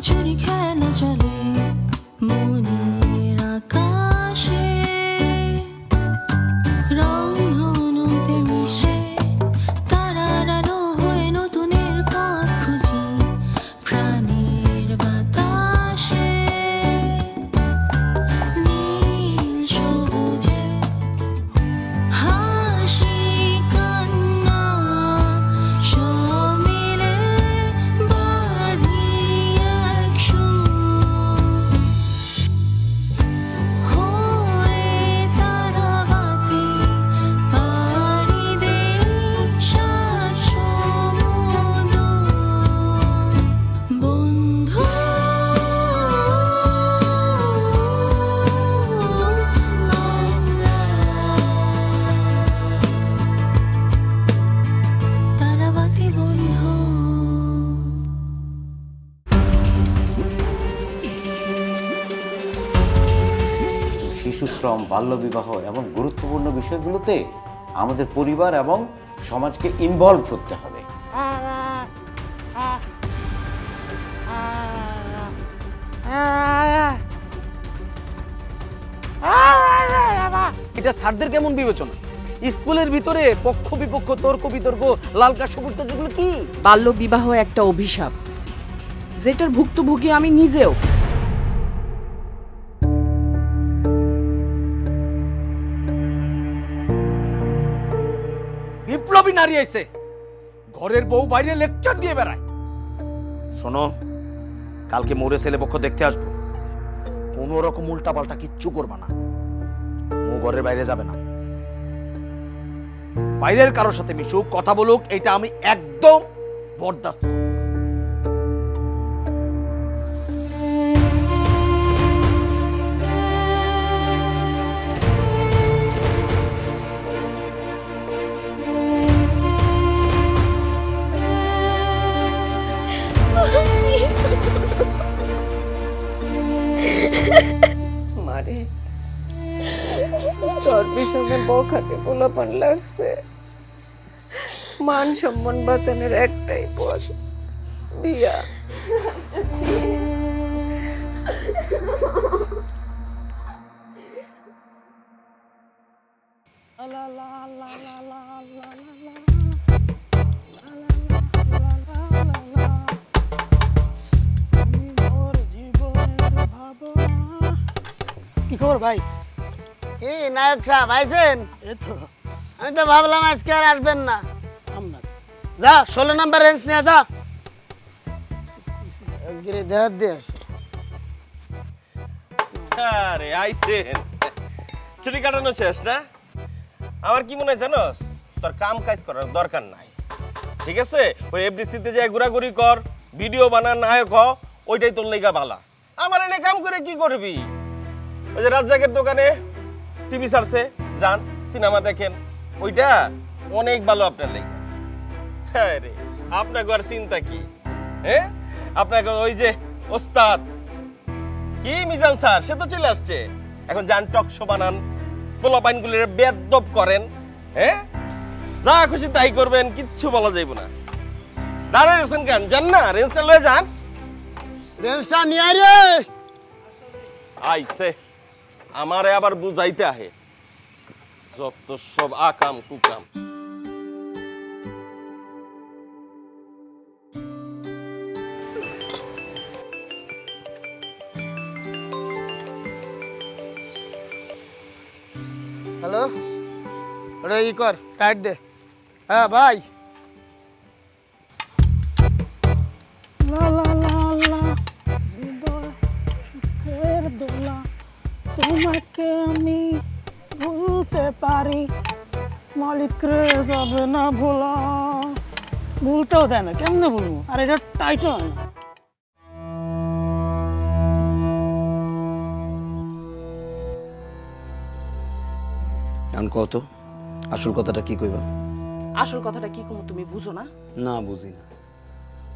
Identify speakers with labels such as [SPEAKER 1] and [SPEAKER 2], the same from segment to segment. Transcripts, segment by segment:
[SPEAKER 1] লুকোচুরি খেলা চলে মনের আকাশে, রং হনুতে মিশে তারার আলো হয়ে নতুনের পথ খুঁজি প্রাণের বাতাসে। নীল সবুজে হাসি কান্না সব মিলে বাঁধি এক সুর, হয়ে তারাবাতি পাড়ি দেই সাত সমুদ্র। বন্ধু তারাবাতি বন্ধু।
[SPEAKER 2] শিশুশ্রম, বাল্যবিবাহ এবং গুরুত্বপূর্ণ বিষয়গুলোতে আমাদের পরিবার এবং সমাজকে ইনভলভ করতে হবে।
[SPEAKER 3] এটা স্যারদের কেমন বিবেচনা? স্কুলের ভিতরে পক্ষ বিপক্ষ, তর্ক বিতর্ক, লাল কার্ড সবুজ কার্ড, যেগুলো কি?
[SPEAKER 4] বাল্য বিবাহ একটা অভিশাপ, যেটার ভুক্তভোগী আমি নিজেও।
[SPEAKER 3] বিপ্লবী নারী আইছে, ঘরের বউ বাইরে লেকচার দিয়ে বেড়ায়। শোনো, কালকে মোরে ছেলে পক্ষ দেখতে আসবো, কোনো রকম উল্টা পাল্টা কিচ্ছু করবা না। ও ঘরের বাইরে যাবে না, বাইরের কারোর সাথে মিশুক, কথা বলুক, এটা আমি একদম বরদাস্ত করব না।
[SPEAKER 5] মারে তোর পিছনে বখাটে পোলাপান লাগছে, মান সম্মান বাঁচানোর একটাই পথ, বিয়া।
[SPEAKER 3] কি খবর ভাই?
[SPEAKER 6] কি নায়ক সাহেব আইছেন? আমি তো ভাবলাম আজকে আর আসবেন না। যা 16 নম্বর রেঞ্জ নিয়ে যা, গিরে দেহাত দিয়ে আসে।
[SPEAKER 7] আরে আইছেন, ছুটি কাটানো শেষ না? আমার কি মনে হয় জানোস, তোর কাম কাজ করার দরকার নাই, ঠিক আছে? ওই এফডিসিতে যে ঘোরাঘুরি কর, ভিডিও বানা, নায়ক হ, ওইটাই তোর লেগা ভালা। আমার এনে কাম করে কি করবি? ওই যে রাজ্জাকের দোকানে টিভি ছাড়ছে, যান সিনেমা দেখেন, ওইটা অনেক ভালো আপনার লেগে। হ্যাঁ রে, আপনাকে আর চিন্তা কি? হ্যাঁ, আপনাকে ওই যে ওস্তাদ কি মিজান স্যার, সে তো চলে আসছে। এখন যান টক শো বানান, পোলাপাইনগুলির বেদব করেন, হ্যাঁ, যা খুশি তাই করবেন, কিচ্ছু বলা যাইব না। দাঁড়ায় রয়েছেন কেন? যান না, রেঞ্জটা লয়ে যান।
[SPEAKER 6] রেঞ্জটা নিয়ে আয় রে।
[SPEAKER 7] আইছে আমারে আবার বুঝাইতে আহে, যত সব আকাম কুকাম।
[SPEAKER 6] হ্যালো, ওটা ই কর, টাইট দে। হ্যাঁ ভাই। লা লা লা লা সুখের দোলা, তোমাকে আমি ভুলতে পারি, মালিক রে যাবে না ভোলা। ভুলতেও দেয় না, কেমনে বলবো? আর এটা টাইট হয় না।
[SPEAKER 3] এখন কত আসল কথাটা কি কইবা?
[SPEAKER 4] আসল কথাটা কি কম তুমি বুঝো না?
[SPEAKER 3] না বুঝি না,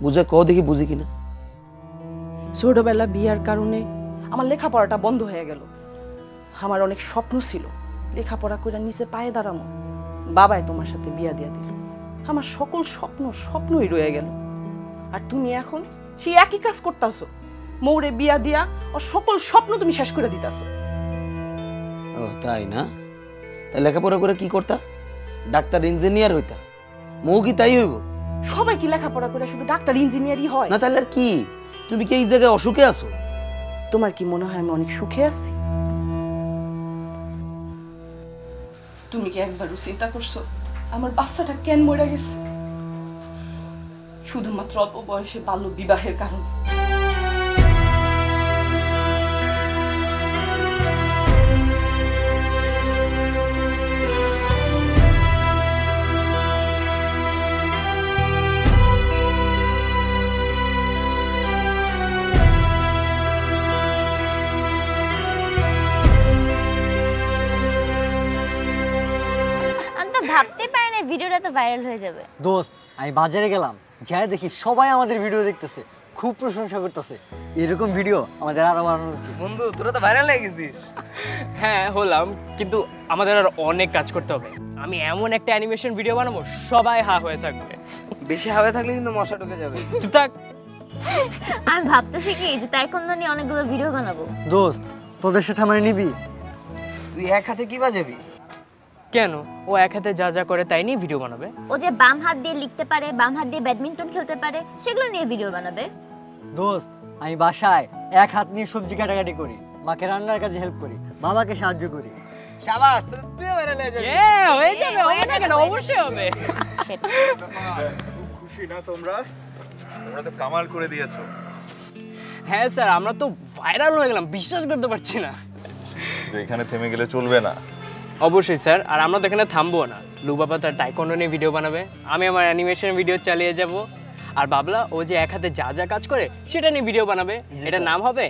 [SPEAKER 3] বুঝে কও দেখি বুঝি কিনা।
[SPEAKER 4] ছোটবেলা বিয়ার কারণে আমার লেখাপড়াটা বন্ধ হয়ে গেল। আমার অনেক স্বপ্ন ছিল লেখাপড়া করে নিচে পায়ে দাঁড়ানো। বাবাই তোমার সাথে বিয়া দিয়া দিল, আমার সকল স্বপ্নই রয়ে গেল। আর তুমি এখন সেই একই কাজ করতেছো, মৌরে বিয়া দিয়া ও সকল স্বপ্ন তুমি শেষ করে দিতাছো।
[SPEAKER 8] ও তাই না? তাই লেখাপড়া করে কি করতা? ডাক্তার ইঞ্জিনিয়ার হইতা? মৌ কি তাই হইব?
[SPEAKER 4] সবাই কি লেখাপড়া করে শুধু ডাক্তার ইঞ্জিনিয়ারই হয়?
[SPEAKER 8] না তাহলে আর কি? তুমি কি এই জায়গায় অসুখে আছো?
[SPEAKER 4] তোমার কি মনে হয় আমি অনেক সুখে আছি? তুমি কি একবারও চিন্তা করছো আমার বাচ্চাটা কেন মরে গেছে? শুধুমাত্র অল্প বয়সে বাল্য বিবাহের কারণে।
[SPEAKER 9] ভাবতে পারি না ভিডিওটা তো ভাইরাল হয়ে যাবে।
[SPEAKER 10] দোস্ত আমি বাজারে গেলাম, যাই দেখি সবাই আমাদের ভিডিও দেখতেছে, খুব প্রশংসা করতেছে। এরকম ভিডিও আমাদের আরো বানানো উচিত।
[SPEAKER 11] বন্ধু তোরা তো ভাইরাল হয়ে গেছিস। হ্যাঁ হলাম, কিন্তু আমাদের আর অনেক কাজ করতে হবে। আমি এমন একটা অ্যানিমেশন ভিডিও বানাবো সবাই হা হয়ে থাকবে। বেশি হা হয়ে থাকলে কিন্তু মশা ঢুকে যাবে। চুপ থাক।
[SPEAKER 9] আমি ভাবতেছি কি যে তাইকোন্ডো নিয়ে অনেকগুলো ভিডিও বানাবো।
[SPEAKER 10] দোস্ত তোদের সাথে আমার নিবি?
[SPEAKER 11] তুই এক হাতে কি বাজাবি? কেন? ও এক হাতে যা যা করে তাই নিয়ে ভিডিও বানাবে।
[SPEAKER 9] ও যে বাম হাত দিয়ে লিখতে পারে, বাম হাত দিয়ে ব্যাডমিন্টন খেলতে পারে, সেগুলো নিয়ে ভিডিও বানাবে।
[SPEAKER 10] দোস্ত আমি বাসায় এক হাত নিয়ে সবজি কাটাকাটি করি, মাকে রান্নার কাজে হেল্প করি, বাবাকে সাহায্য করি।
[SPEAKER 11] শাবাশ, তুই ভাইরাল হয়ে যাবি। হয়ে যাবে, হবে না কেন? অবশ্যই হবে।
[SPEAKER 12] খুব খুশি না তোমরা? তোমরা তো কামাল করে দিয়েছো।
[SPEAKER 11] হ্যাঁ স্যার, আমরা তো ভাইরাল হয়ে গেলাম, বিশ্বাস করতে পারছি না।
[SPEAKER 12] তো এখানে থেমে গেলে চলবে না।
[SPEAKER 11] অবশ্যই স্যার, আর আমরা তো এখানে থামবো না। লু বাবা তার টাইকোন্ডো নিয়ে ভিডিও বানাবে, আমি আমার অ্যানিমেশন ভিডিও চালিয়ে যাব, আর বাবলা ও যে এক হাতে যা যা কাজ করে সেটা নিয়ে ভিডিও বানাবে। এটার নাম হবে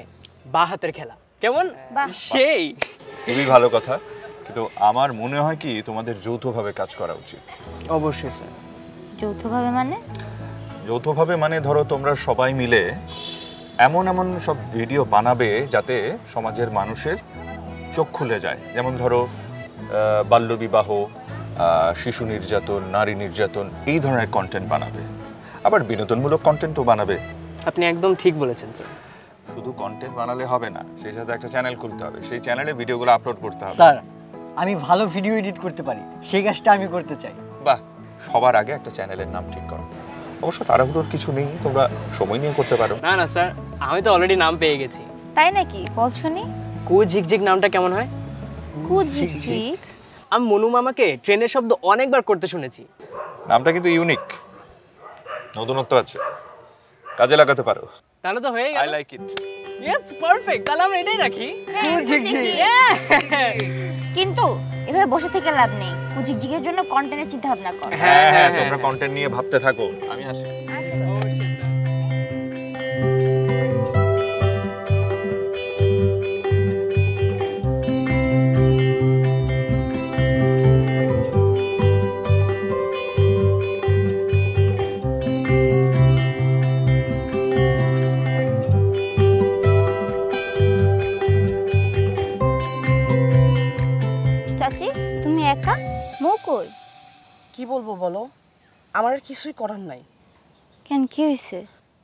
[SPEAKER 11] বা হাতের খেলা। কেমন? সেই
[SPEAKER 12] খুবই ভালো কথা, কিন্তু আমার মনে হয় কি তোমাদের যৌথভাবে কাজ করা উচিত।
[SPEAKER 11] অবশ্যই স্যার।
[SPEAKER 9] যৌথভাবে মানে?
[SPEAKER 12] যৌথভাবে মানে ধরো তোমরা সবাই মিলে এমন এমন সব ভিডিও বানাবে যাতে সমাজের মানুষের চোখ খুলে যায়। যেমন ধরো বাল্যবিবাহ, শিশু নির্যাতন, নারী নির্যাতন, এই ধরনের কন্টেন্ট বানাবে। আবার বিনোদনমূলক কন্টেন্টও বানাবে।
[SPEAKER 11] আপনি একদম ঠিক বলেছেন স্যার।
[SPEAKER 12] শুধু কন্টেন্ট বানালে হবে না, সেই সাথে একটা চ্যানেল খুলতে হবে, সেই চ্যানেলে ভিডিওগুলো আপলোড করতে হবে।
[SPEAKER 10] স্যার আমি ভালো ভিডিও এডিট করতে পারি, সেই কাজটা আমি করতে চাই।
[SPEAKER 12] বাহ, সবার আগে একটা চ্যানেলের নাম ঠিক করো। অবশ্য তাড়াহুড়োর কিছু নেই, তোমরা সময় নিয়ে করতে পারো।
[SPEAKER 11] না না স্যার, আমি তো অলরেডি নাম পেয়ে গেছি।
[SPEAKER 9] তাই নাকি? বল শুনি।
[SPEAKER 11] কু ঝিকঝিক নামটা কেমন হয়?
[SPEAKER 9] কু ঝিকঝিক?
[SPEAKER 11] আমি মনু মামাকে ট্রেনের শব্দ অনেকবার করতে শুনেছি।
[SPEAKER 12] নামটা কিন্তু ইউনিক, নতুনত্ব আছে, কাজে লাগাতে পারো।
[SPEAKER 11] তাহলে তো হয়ে গেল।
[SPEAKER 12] I like it.
[SPEAKER 11] Yes, perfect. তাহলে আমরা এটাই রাখি।
[SPEAKER 10] কু ঝিকঝিক।
[SPEAKER 9] কিন্তু এভাবে বসে থেকে লাভ নেই, কু ঝিকঝিকের জন্য কন্টেন্টের চিন্তা ভাবনা কর।
[SPEAKER 12] হ্যাঁ হ্যাঁ, তোমরা কন্টেন্ট নিয়ে ভাবতে থাকো, আমি আসি।
[SPEAKER 9] চাচি তুমি একা? মৌ কই?
[SPEAKER 4] কি বলবো বলো, আমার আর কিছুই করার নাই।
[SPEAKER 9] কেন, কি হয়েছে?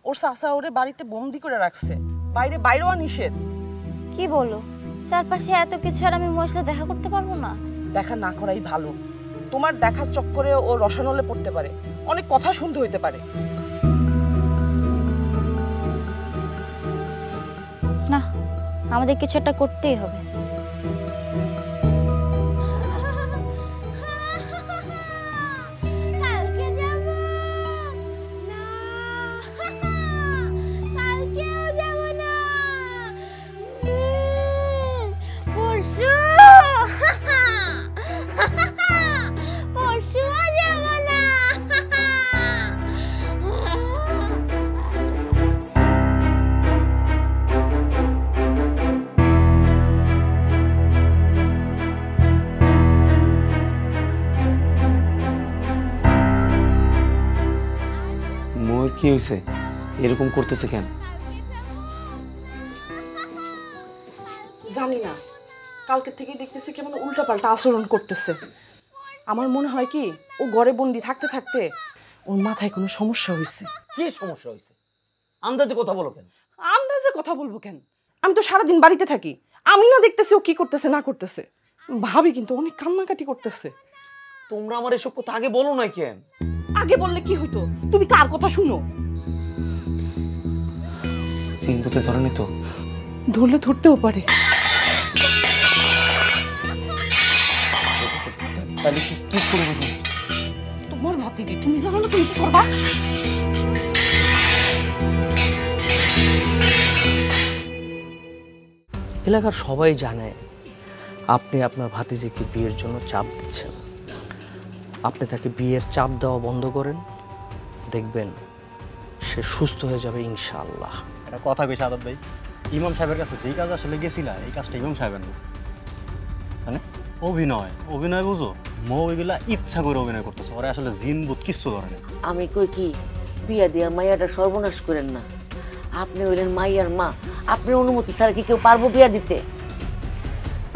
[SPEAKER 4] ওর চাচা ওরে বাড়িতে বন্দি করে রাখছে, বাইরে বাইরেও নিষেধ।
[SPEAKER 9] কি বলো? চারপাশে এত কিছু আর আমি মৌর সাথে দেখা করতে পারবো না?
[SPEAKER 4] দেখা না করাই ভালো। তোমার দেখার চক্করে ও রসানলে পড়তে পারে, অনেক কথা শুনতে হইতে পারে।
[SPEAKER 9] না, আমাদের কিছু একটা করতেই হবে। কালকে যাব না, কালকেও যাব না, পরশু পরশুও যাব না।
[SPEAKER 8] মৌর কি হয়েছে? এরকম করতেছে কেন?
[SPEAKER 4] জানি না, কালকে থেকে দেখতেছি কেমন উল্টাপাল্টা আচরণ করতেছে। আমার মনে হয় কি ও ঘরে বন্দি থাকতে থাকতে ওর মাথায় কোনো সমস্যা হয়েছে।
[SPEAKER 8] কি সমস্যা হয়েছে? আন্দাজে কথা বলো কেন?
[SPEAKER 4] আন্দাজে কথা বলবো কেন? আমি তো সারাদিন বাড়িতে থাকি, আমি না দেখতেছি ও কি করতেছে না করতেছে। ভাবি কিন্তু অনেক কান্নাকাটি করতেছে।
[SPEAKER 3] তোমরা আমার এসব কথা আগে বলো না কেন?
[SPEAKER 4] আগে বললে কি হইতো? তুমি কার কথা শুনো?
[SPEAKER 3] চিনবুতে ধরেনি তো?
[SPEAKER 4] ধরলে ধরতেও পারে।
[SPEAKER 3] তাহলে কি করবো?
[SPEAKER 4] তোমার ভাতিজি, তুমি জানো না তুমি কি করবা?
[SPEAKER 11] এলাকার সবাই জানে আপনি আপনার ভাতিজিকে বিয়ের জন্য চাপ দিচ্ছেন। আপনি তাকে বিয়ের চাপ দেওয়া বন্ধ করেন, দেখবেন সে সুস্থ হয়ে যাবে ইনশাআল্লাহ।
[SPEAKER 10] একটা কথা বেশি আদত ভাই, ইমাম সাহেবের কাছে যেই কাজ আসলে গেছিলা এই কাজটা ইমাম সাহেবের না। মানে অভিনয় বুঝো, মো ওইগুলা ইচ্ছা করে অভিনয় করতেছে, ওরা আসলে জিন বুধ কিচ্ছু ধরে না।
[SPEAKER 13] আমি কই কি বিয়া দিয়া মাইয়াটা সর্বনাশ করেন না। আপনি হইলেন মাইয়ার মা, আপনার অনুমতি ছাড়া কি কেউ পারবো বিয়া দিতে?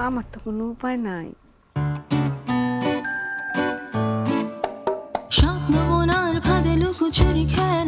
[SPEAKER 5] আমার তো কোনো উপায় নাই।
[SPEAKER 1] স্বপ্ন বোনার ফাঁদে লুকোচুরি খেলা